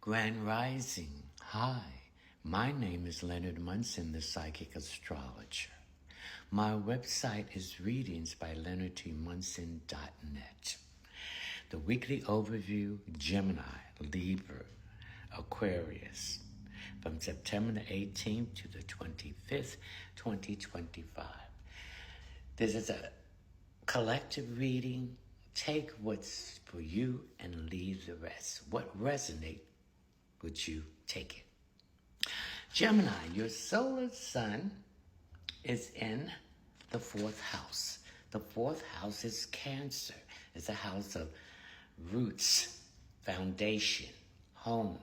Grand Rising. Hi, my name is Leonard Munson, the Psychic Astrologer. My website is readingsbyleonardtmunson.net. The weekly overview, Gemini, Libra, Aquarius, from September the 18th to the 25th, 2025. This is a collective reading. Take what's for you and leave the rest. What resonates with you, take it. Gemini, your solar sun is in the fourth house. The fourth house is Cancer. It's a house of roots, foundation, home,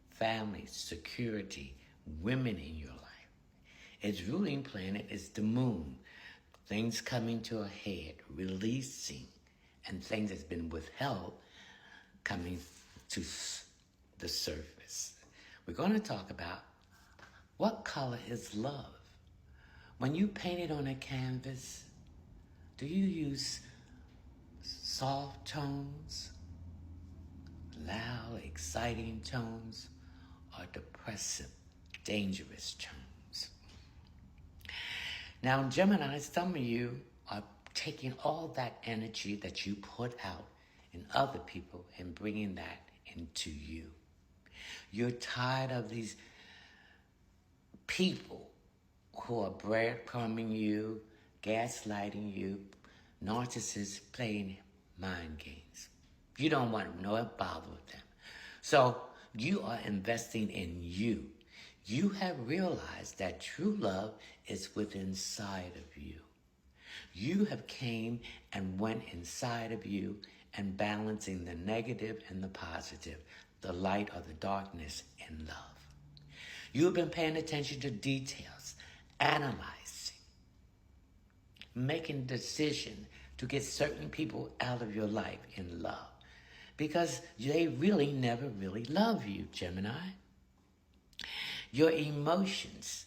family, security, women in your life. Its ruling planet is the moon. Things coming to a head, releasing, and things that's been withheld coming to the surface. We're going to talk about what color is love. When you paint it on a canvas, do you use soft tones, loud, exciting tones, or depressive, dangerous tones? Now, Gemini, some of you are taking all that energy that you put out in other people and bringing that into you. You're tired of these people who are breadcrumbing you, gaslighting you, narcissists playing mind games. You don't want to know or bother with them. So you are investing in you. You have realized that true love is within inside of you. You have came and went inside of you and balancing the negative and the positive, the light or the darkness in love. You have been paying attention to details, analyzing, making decisions to get certain people out of your life in love because they really never really love you, Gemini. Your emotions,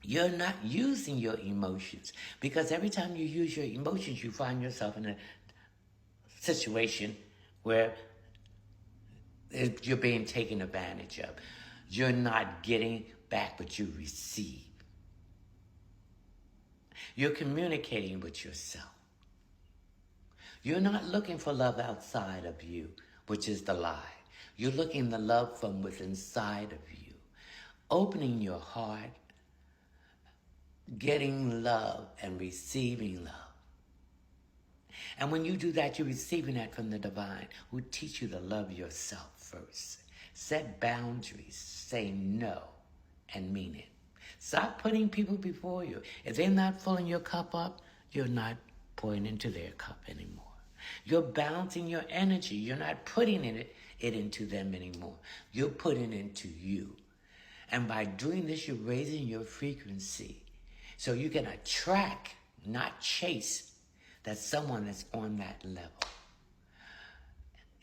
you're not using your emotions because every time you use your emotions, you find yourself in a situation where you're being taken advantage of. You're not getting back what you receive. You're communicating with yourself. You're not looking for love outside of you, which is the lie. You're looking the love from within inside of you. Opening your heart, getting love and receiving love. And when you do that, you're receiving that from the divine who teach you to love yourself first. Set boundaries, say no, and mean it. Stop putting people before you. If they're not filling your cup up, you're not pouring into their cup anymore. You're balancing your energy. You're not putting it into them anymore. You're putting it into you. And by doing this, you're raising your frequency. So you can attract, not chase, that someone that's on that level.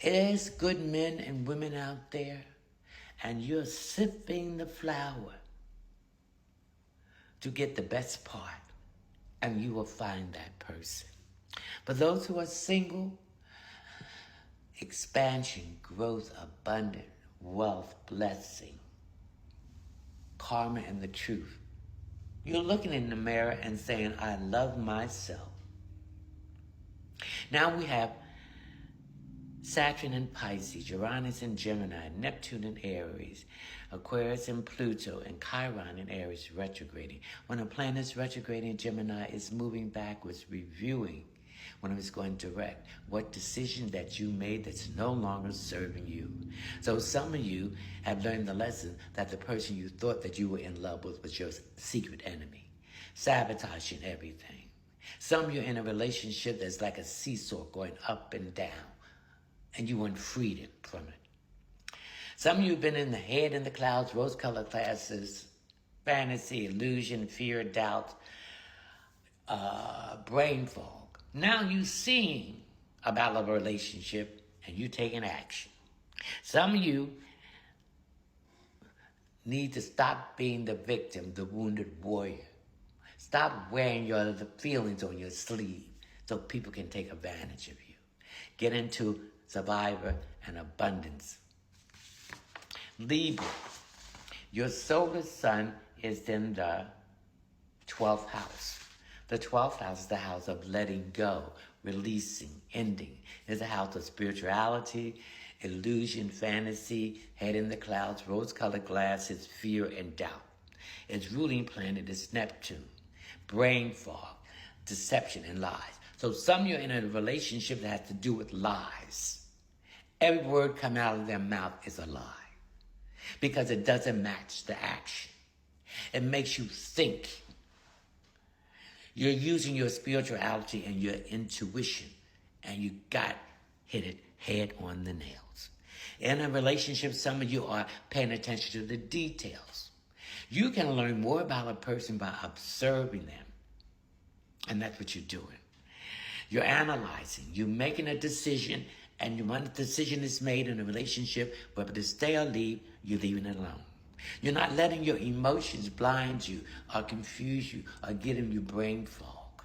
There's good men and women out there, and you're sifting the flour to get the best part, and you will find that person. But those who are single, expansion, growth, abundant, wealth, blessing, karma, and the truth. You're looking in the mirror and saying, I love myself. Now we have Saturn in Pisces, Uranus in Gemini, Neptune in Aries, Aquarius in Pluto, and Chiron in Aries retrograding. When a planet is retrograding, Gemini is moving backwards, reviewing when it was going direct, what decision that you made that's no longer serving you. So some of you have learned the lesson that the person you thought that you were in love with was your secret enemy, sabotaging everything. Some of you are in a relationship that's like a seesaw going up and down, and you want freedom from it. Some of you have been in the head in the clouds, rose-colored glasses, fantasy, illusion, fear, doubt, brain fog. Now you're seeing about a relationship and you're taking action. Some of you need to stop being the victim, the wounded warrior. Stop wearing your feelings on your sleeve so people can take advantage of you. Get into survivor and abundance Libra, your solar sun is in the 12th house. The 12th house is the house of letting go, releasing, ending. It's a house of spirituality, illusion, fantasy, head in the clouds, rose-colored glasses, fear, and doubt. Its ruling planet is Neptune, brain fog, deception, and lies. So some of you are in a relationship that has to do with lies. Every word coming out of their mouth is a lie because it doesn't match the action. It makes you think. You're using your spirituality and your intuition, and you got hit it head on the nails. In a relationship, some of you are paying attention to the details. You can learn more about a person by observing them, and that's what you're doing. You're analyzing. You're making a decision, and when the decision is made in a relationship, whether to stay or leave, you're leaving it alone. You're not letting your emotions blind you or confuse you or giving you brain fog.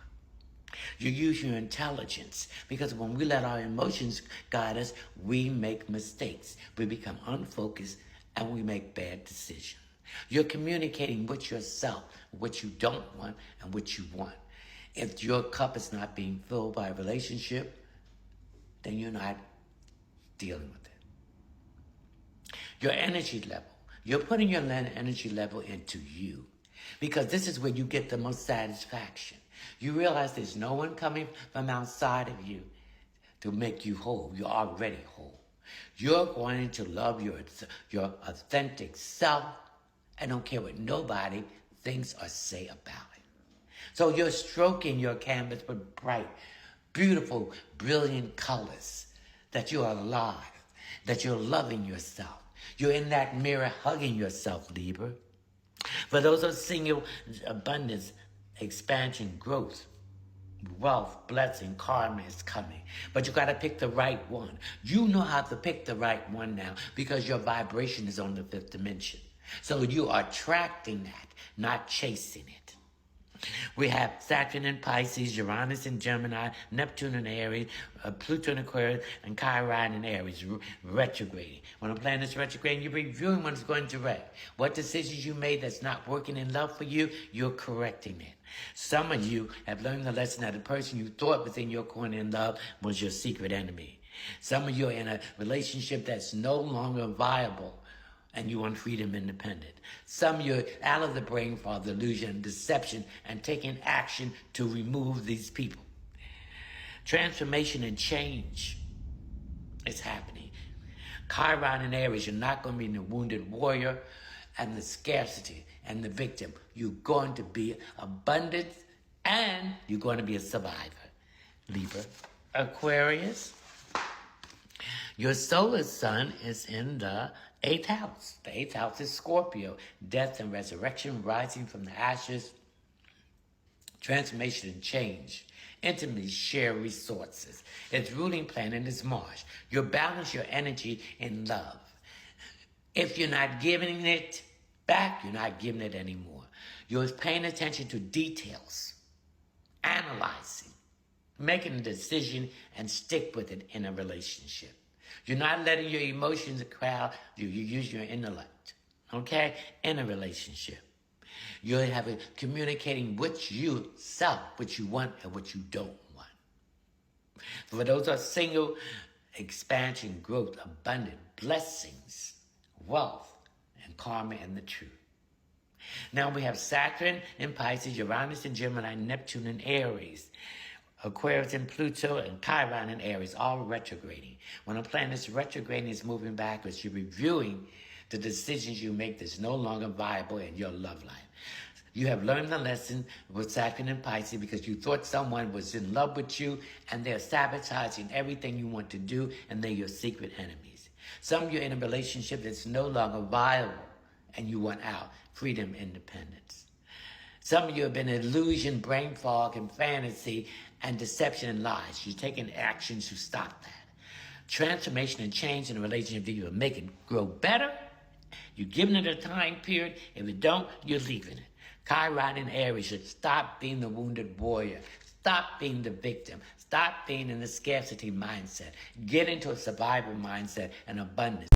You use your intelligence because when we let our emotions guide us, we make mistakes. We become unfocused and we make bad decisions. You're communicating with yourself what you don't want and what you want. If your cup is not being filled by a relationship, then you're not dealing with it. Your energy level. You're putting your energy level into you because this is where you get the most satisfaction. You realize there's no one coming from outside of you to make you whole. You're already whole. You're going to love your authentic self and don't care what nobody thinks or say about it. So you're stroking your canvas with bright, beautiful, brilliant colors, that you are alive, that you're loving yourself. You're in that mirror hugging yourself, Libra. For those who are single, abundance, expansion, growth, wealth, blessing, karma is coming. But you got to pick the right one. You know how to pick the right one now because your vibration is on the 5th dimension. So you are attracting that, not chasing it. We have Saturn in Pisces, Uranus in Gemini, Neptune in Aries, Pluto in Aquarius, and Chiron in Aries, retrograding. When a planet is retrograding, you're reviewing when it's going direct. What decisions you made that's not working in love for you, you're correcting it. Some of you have learned the lesson that the person you thought was in your corner in love was your secret enemy. Some of you are in a relationship that's no longer viable, and you want freedom, independent. Some you're out of the brain fog, delusion, deception, and taking action to remove these people. Transformation and change is happening. Chiron and Aries, you're not going to be the wounded warrior and the scarcity and the victim. You're going to be abundant and you're going to be a survivor. Libra. Aquarius. Your solar sun is in the 8th house. The 8th house is Scorpio. Death and resurrection, rising from the ashes, transformation and change. Intimately share resources. Its ruling planet is Mars. You balance your energy in love. If you're not giving it back, you're not giving it anymore. You're paying attention to details, analyzing, making a decision, and stick with it in a relationship. You're not letting your emotions crowd you. You use your intellect, okay, in a relationship. You're communicating with yourself, what you want and what you don't want. For those who are single, expansion, growth, abundant, blessings, wealth, and karma and the truth. Now we have Saturn in Pisces, Uranus in Gemini, Neptune in Aries, Aquarius and Pluto and Chiron and Aries, all retrograding. When a planet is retrograding, it's moving backwards. You're reviewing the decisions you make that's no longer viable in your love life. You have learned the lesson with Saturn and Pisces because you thought someone was in love with you and they're sabotaging everything you want to do and they're your secret enemies. Some of you are in a relationship that's no longer viable and you want out. Freedom, independence. Some of you have been in illusion, brain fog, and fantasy, and deception and lies. You're taking actions to stop that. Transformation and change in a relationship that you will make it grow better. You're giving it a time period. If it don't, you're leaving it. Chiron and Aries should stop being the wounded warrior. Stop being the victim. Stop being in the scarcity mindset. Get into a survivor mindset and abundance.